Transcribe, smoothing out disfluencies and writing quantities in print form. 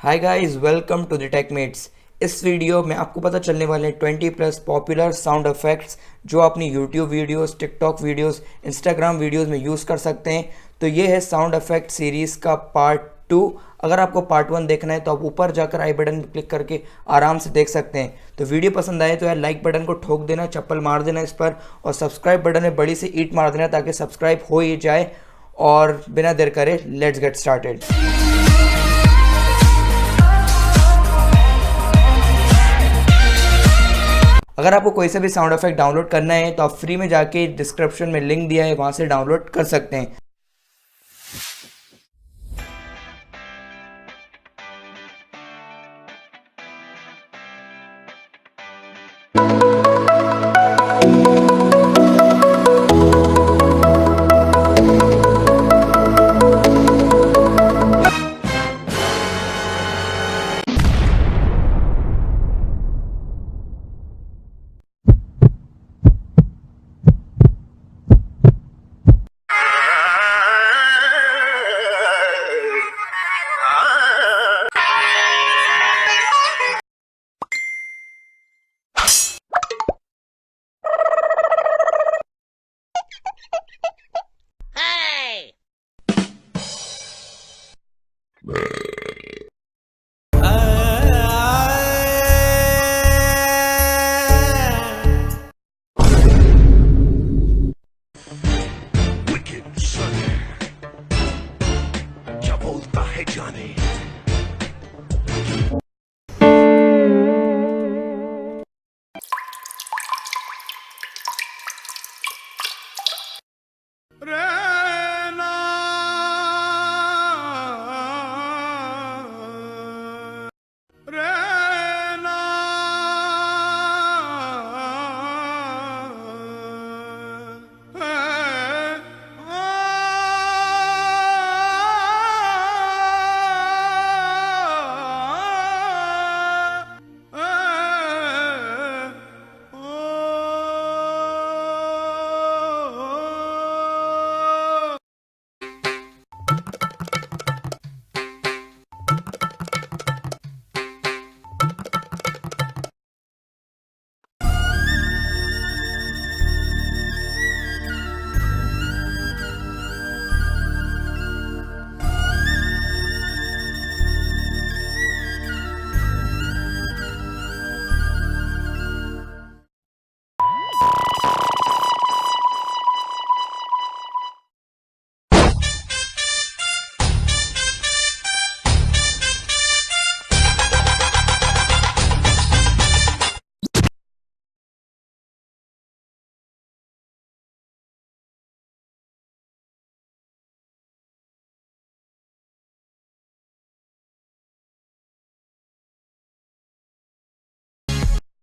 Hi guys, welcome to the Techmates. इस video में आपको पता चलने वाले हैं 20+ पॉपुलर साउंड इफेक्ट्स जो अपनी YouTube videos, TikTok videos, Instagram videos में यूज़ कर सकते हैं। तो ये है साउंड इफेक्ट सीरीज़ का पार्ट 2। अगर आपको पार्ट 1 देखना है तो आप ऊपर जाकर आई बटन पर क्लिक करके आराम से देख सकते हैं। तो वीडियो पसंद आए तो यार लाइक बटन को ठोक देना, चप्पल मार देना इस पर, और सब्सक्राइब बटन में बड़ी सी ईंट मार देना ताकि सब्सक्राइब हो ही जाए। और बिना देर करे लेट्स गेट स्टार्टेड। अगर आपको कोई सा भी साउंड इफेक्ट डाउनलोड करना है तो आप फ्री में जाके डिस्क्रिप्शन में लिंक दिया है, वहाँ से डाउनलोड कर सकते हैं।